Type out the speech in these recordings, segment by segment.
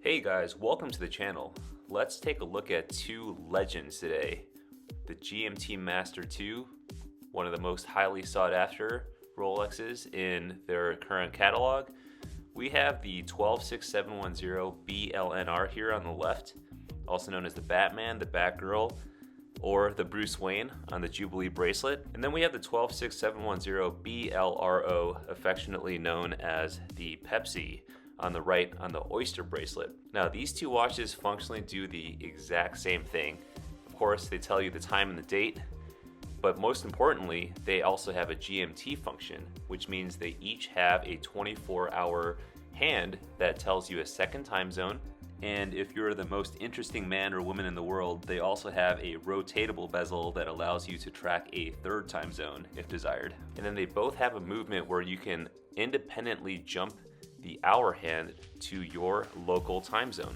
Hey guys, welcome to the channel. Let's take a look at two legends today. The GMT Master 2, one of the most highly sought after Rolexes in their current catalog. We have the 126710 BLNR here on the left, also known as the Batman, the Batgirl, or the Bruce Wayne on the Jubilee bracelet. And then we have the 126710 BLRO, affectionately known as the Pepsi, on the right on the Oyster bracelet. Now these two watches functionally do the exact same thing. Of course, they tell you the time and the date, but most importantly, they also have a GMT function, which means they each have a 24-hour hand that tells you a second time zone. And if you're the most interesting man or woman in the world, they also have a rotatable bezel that allows you to track a third time zone if desired. And then they both have a movement where you can independently jump the hour hand to your local time zone.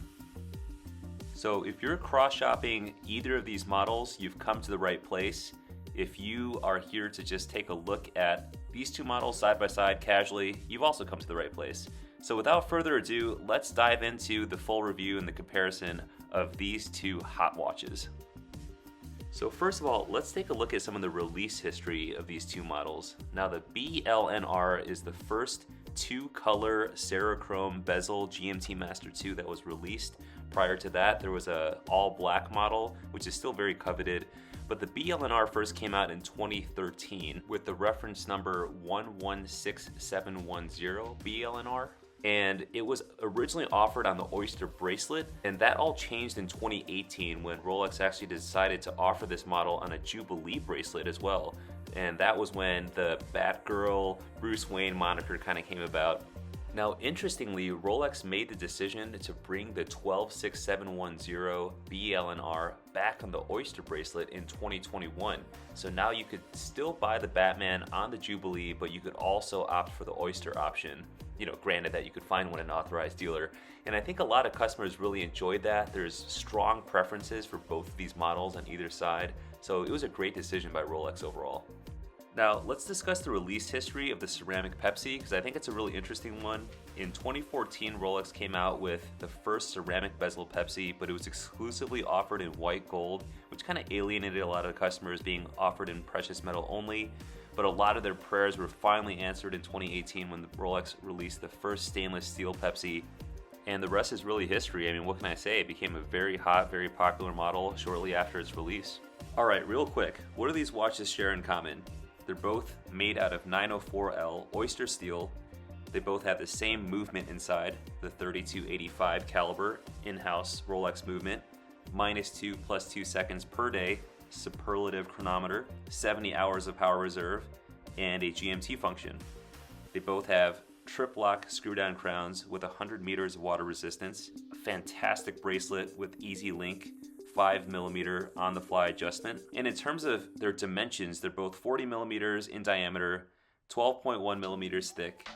So if you're cross-shopping either of these models, you've come to the right place. If you are here to just take a look at these two models side by side casually, you've also come to the right place. So without further ado, let's dive into the full review and the comparison of these two hot watches. So first of all, let's take a look at some of the release history of these two models. Now the BLNR is the first two-color Cerachrome bezel GMT Master 2 that was released. Prior to that, there was a all-black model, which is still very coveted, but the BLNR first came out in 2013 with the reference number 116710 BLNR. And it was originally offered on the Oyster bracelet, and that all changed in 2018 when Rolex actually decided to offer this model on a Jubilee bracelet as well. And that was when the Batgirl, Bruce Wayne moniker kind of came about. Now, interestingly, Rolex made the decision to bring the 126710 BLNR back on the Oyster bracelet in 2021. So now you could still buy the Batman on the Jubilee, but you could also opt for the Oyster option. You know, granted that you could find one at an authorized dealer. And I think a lot of customers really enjoyed that. There's strong preferences for both of these models on either side. So it was a great decision by Rolex overall. Now, let's discuss the release history of the ceramic Pepsi, because I think it's a really interesting one. In 2014, Rolex came out with the first ceramic bezel Pepsi, but it was exclusively offered in white gold, which kind of alienated a lot of customers, being offered in precious metal only. But a lot of their prayers were finally answered in 2018 when Rolex released the first stainless steel Pepsi. And the rest is really history. I mean, what can I say? It became a very hot, very popular model shortly after its release. All right, real quick, what do these watches share in common? They're both made out of 904L Oyster steel. They both have the same movement inside, the 3285 caliber in-house Rolex movement, -2 + 2 seconds per day, superlative chronometer, 70 hours of power reserve, and a GMT function. They both have trip lock screw down crowns with 100 meters of water resistance, a fantastic bracelet with easy link, 5mm on the fly adjustment. And in terms of their dimensions, they're both 40mm in diameter, 12.1mm thick,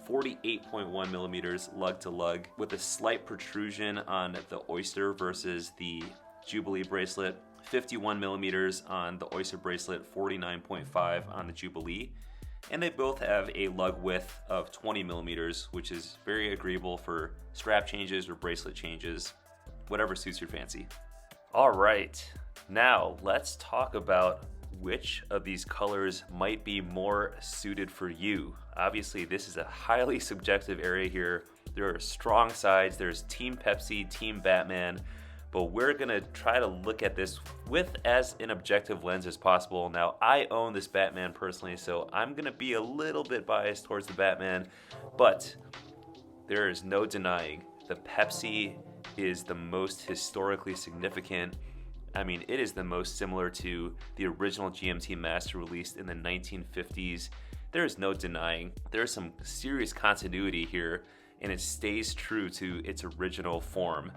48.1mm lug to lug, with a slight protrusion on the Oyster versus the Jubilee bracelet, 51mm on the Oyster bracelet, 49.5 on the Jubilee. And they both have a lug width of 20mm, which is very agreeable for strap changes or bracelet changes, whatever suits your fancy. All right, now let's talk about which of these colors might be more suited for you. Obviously, this is a highly subjective area here. There are strong sides. There's Team Pepsi, Team Batman, but we're gonna try to look at this with as an objective lens as possible. Now, I own this Batman personally, so I'm gonna be a little bit biased towards the Batman, but there is no denying the Pepsi is the most historically significant. I mean, it is the most similar to the original GMT Master released in the 1950s. There is no denying there's some serious continuity here, and it stays true to its original form.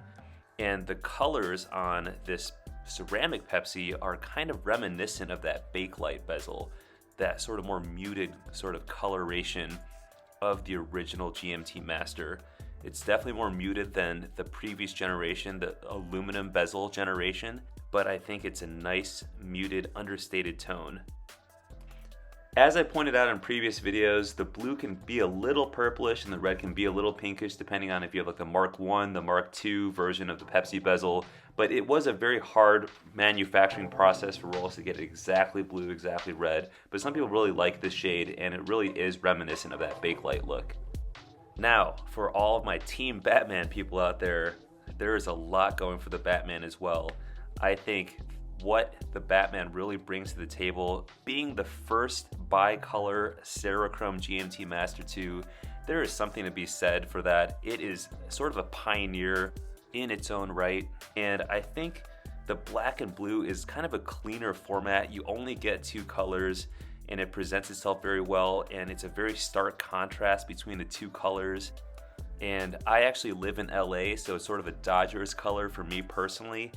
And the colors on this ceramic Pepsi are kind of reminiscent of that Bakelite bezel, that sort of more muted sort of coloration of the original GMT Master. It's definitely more muted than the previous generation, the aluminum bezel generation, but I think it's a nice, muted, understated tone. As I pointed out in previous videos, the blue can be a little purplish and the red can be a little pinkish depending on if you have like the Mark I, the Mark II version of the Pepsi bezel, but it was a very hard manufacturing process for Rolex to get it exactly blue, exactly red, but some people really like this shade and it really is reminiscent of that Bakelite look. Now, for all of my Team Batman people out there, there is a lot going for the Batman as well. I think what the Batman really brings to the table, being the first bicolor Cerachrome GMT Master 2, there is something to be said for that. It is sort of a pioneer in its own right, and I think the black and blue is kind of a cleaner format. You only get two colors and it presents itself very well, and it's a very stark contrast between the two colors. And I actually live in LA, so it's sort of a Dodgers color for me personally.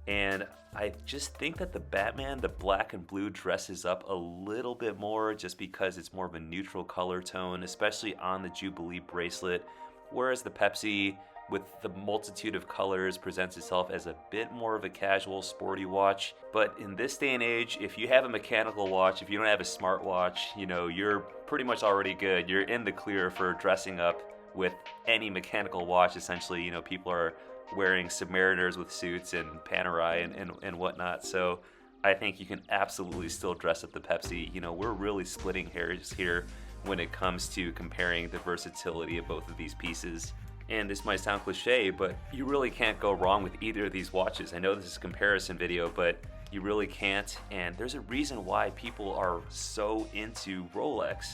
And I just think that the Batman, the black and blue, dresses up a little bit more just because it's more of a neutral color tone, especially on the Jubilee bracelet, whereas the Pepsi, with the multitude of colors, presents itself as a bit more of a casual, sporty watch. But in this day and age, if you have a mechanical watch, if you don't have a smartwatch, you know, you're pretty much already good. You're in the clear for dressing up with any mechanical watch, essentially. You know, people are wearing Submariners with suits and Panerai and whatnot. So I think you can absolutely still dress up the Pepsi. You know, we're really splitting hairs here when it comes to comparing the versatility of both of these pieces. And this might sound cliche, but you really can't go wrong with either of these watches. I know this is a comparison video, but you really can't. And there's a reason why people are so into Rolex.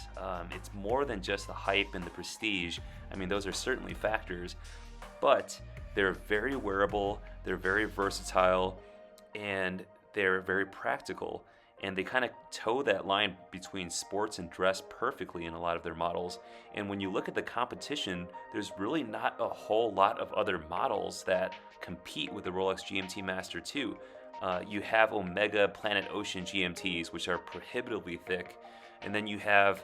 It's more than just the hype and the prestige. I mean, those are certainly factors, but they're very wearable, they're very versatile, and they're very practical. And they kind of toe that line between sports and dress perfectly in a lot of their models. And when you look at the competition, there's really not a whole lot of other models that compete with the Rolex GMT Master 2. You have Omega Planet Ocean GMTs, which are prohibitively thick. And then you have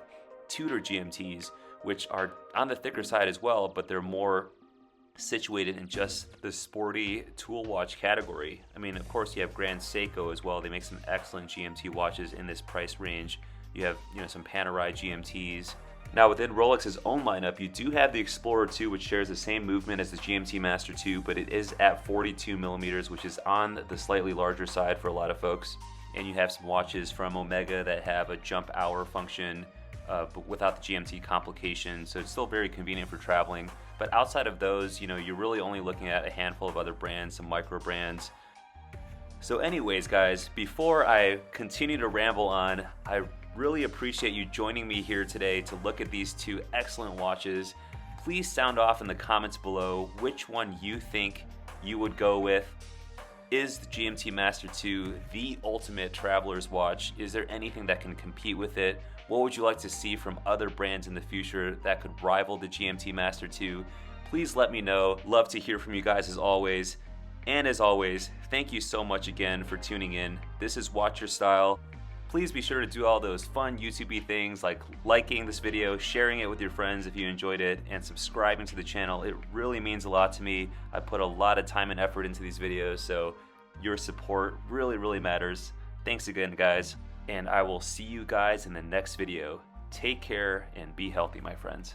Tudor GMTs, which are on the thicker side as well, but they're more situated in just the sporty tool watch category. I mean, of course, you have Grand Seiko as well. They make some excellent GMT watches in this price range. You have, you know, some Panerai GMTs. Now, within Rolex's own lineup, you do have the Explorer 2, which shares the same movement as the GMT Master 2, but it is at 42 millimeters, which is on the slightly larger side for a lot of folks. And you have some watches from Omega that have a jump hour function, but without the GMT complication, so it's still very convenient for traveling. But outside of those, you know, you're really only looking at a handful of other brands, some micro brands. So anyways, guys, before I continue to ramble on, I really appreciate you joining me here today to look at these two excellent watches. Please sound off in the comments below which one you think you would go with. Is the GMT Master 2 the ultimate traveler's watch? Is there anything that can compete with it? What would you like to see from other brands in the future that could rival the GMT Master 2? Please let me know. Love to hear from you guys as always. And as always, thank you so much again for tuning in. This is Watch Your Style. Please be sure to do all those fun YouTube-y things like liking this video, sharing it with your friends if you enjoyed it, and subscribing to the channel. It really means a lot to me. I put a lot of time and effort into these videos, so your support really, really matters. Thanks again, guys, and I will see you guys in the next video. Take care and be healthy, my friends.